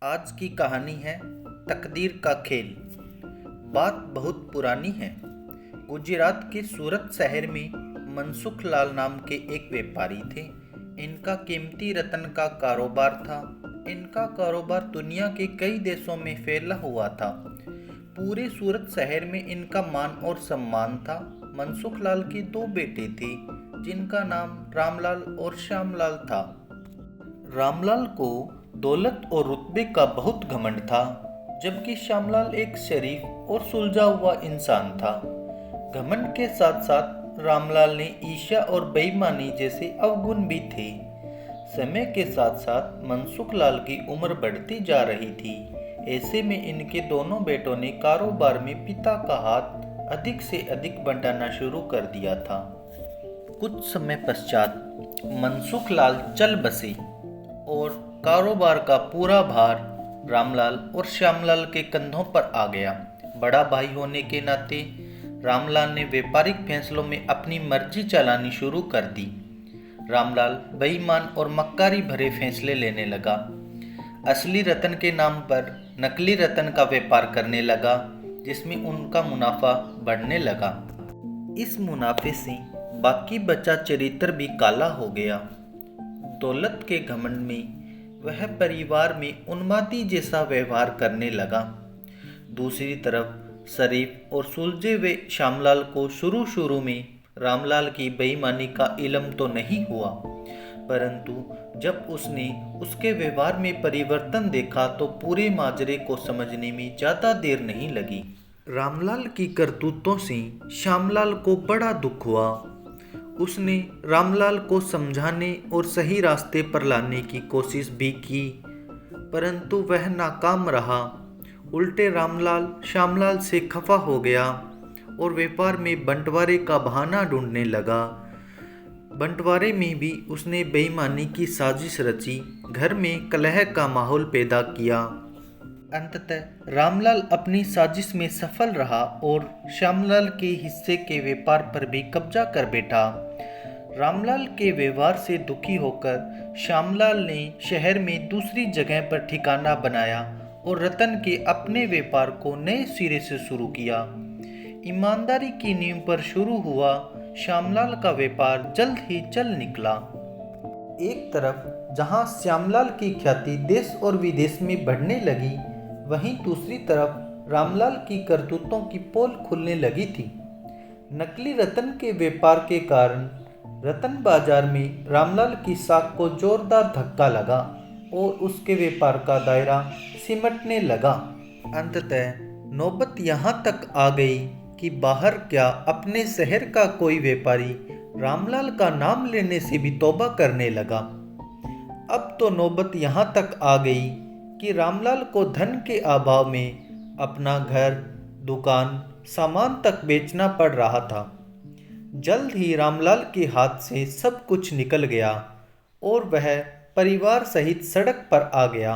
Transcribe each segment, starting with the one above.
आज की कहानी है तकदीर का खेल। बात बहुत पुरानी है। गुजरात के सूरत शहर में मनसुख लाल नाम के एक व्यापारी थे। इनका कीमती रत्न का कारोबार था। इनका कारोबार दुनिया के कई देशों में फैला हुआ था। पूरे सूरत शहर में इनका मान और सम्मान था। मनसुख लाल के दो बेटे थे जिनका नाम रामलाल और श्यामलाल था। रामलाल को दौलत और रुतबे का बहुत घमंड था, जबकि श्यामलाल एक शरीफ और सुलझा हुआ इंसान था। घमंड के साथ साथ रामलाल ने ईर्ष्या और बेईमानी जैसे अवगुण भी थे। समय के साथ साथ मनसुख लाल की उम्र बढ़ती जा रही थी। ऐसे में इनके दोनों बेटों ने कारोबार में पिता का हाथ अधिक से अधिक बंटाना शुरू कर दिया था। कुछ समय पश्चात मनसुख लाल चल बसे और कारोबार का पूरा भार रामलाल और श्यामलाल के कंधों पर आ गया। बड़ा भाई होने के नाते रामलाल ने व्यापारिक फैसलों में अपनी मर्जी चलानी शुरू कर दी। रामलाल बेईमान और मक्कारी भरे फैसले लेने लगा। असली रत्न के नाम पर नकली रत्न का व्यापार करने लगा, जिसमें उनका मुनाफा बढ़ने लगा। इस मुनाफे से बाकी बचा चरित्र भी काला हो गया। दौलत के घमंड में वह परिवार में उन्मादी जैसा व्यवहार करने लगा। दूसरी तरफ शरीफ और सुलझे हुए श्यामलाल को शुरू में रामलाल की बेईमानी का इल्म तो नहीं हुआ, परंतु जब उसने उसके व्यवहार में परिवर्तन देखा तो पूरे माजरे को समझने में ज़्यादा देर नहीं लगी। रामलाल की करतूतों से श्यामलाल को बड़ा दुख हुआ। उसने रामलाल को समझाने और सही रास्ते पर लाने की कोशिश भी की, परंतु वह नाकाम रहा। उल्टे रामलाल श्यामलाल से खफा हो गया और व्यापार में बंटवारे का बहाना ढूंढने लगा। बंटवारे में भी उसने बेईमानी की साजिश रची, घर में कलह का माहौल पैदा किया। अंततः रामलाल अपनी साजिश में सफल रहा और श्यामलाल के हिस्से के व्यापार पर भी कब्जा कर बैठा। रामलाल के व्यवहार से दुखी होकर श्यामलाल ने शहर में दूसरी जगह पर ठिकाना बनाया और रतन के अपने व्यापार को नए सिरे से शुरू किया। ईमानदारी की नींव पर शुरू हुआ श्यामलाल का व्यापार जल्द ही चल निकला। एक तरफ जहां श्यामलाल की ख्याति देश और विदेश में बढ़ने लगी, वहीं दूसरी तरफ रामलाल की करतूतों की पोल खुलने लगी थी। नकली रत्न के व्यापार के कारण रत्न बाजार में रामलाल की साख को जोरदार धक्का लगा और उसके व्यापार का दायरा सिमटने लगा। अंततः नौबत यहाँ तक आ गई कि बाहर क्या अपने शहर का कोई व्यापारी रामलाल का नाम लेने से भी तौबा करने लगा। अब तो नौबत यहाँ तक आ गई कि रामलाल को धन के अभाव में अपना घर, दुकान, सामान तक बेचना पड़ रहा था। जल्द ही रामलाल के हाथ से सब कुछ निकल गया और वह परिवार सहित सड़क पर आ गया।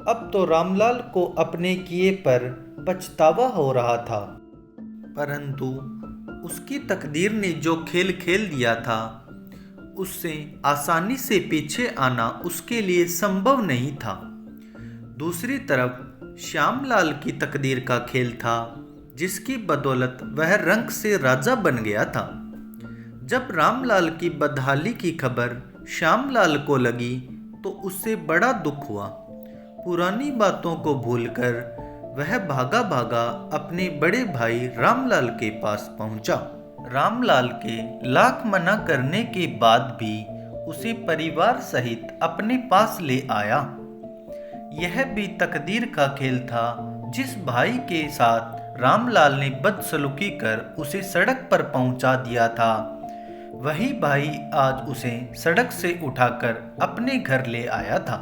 अब तो रामलाल को अपने किए पर पछतावा हो रहा था, परंतु उसकी तकदीर ने जो खेल खेल दिया था, उससे आसानी से पीछे आना उसके लिए संभव नहीं था। दूसरी तरफ श्यामलाल की तकदीर का खेल था, जिसकी बदौलत वह रंक से राजा बन गया था। जब रामलाल की बदहाली की खबर श्यामलाल को लगी तो उससे बड़ा दुख हुआ। पुरानी बातों को भूलकर वह भागा भागा अपने बड़े भाई रामलाल के पास पहुंचा। रामलाल के लाख मना करने के बाद भी उसे परिवार सहित अपने पास ले आया। यह भी तकदीर का खेल था। जिस भाई के साथ रामलाल ने बदसलूकी कर उसे सड़क पर पहुंचा दिया था, वही भाई आज उसे सड़क से उठाकर अपने घर ले आया था।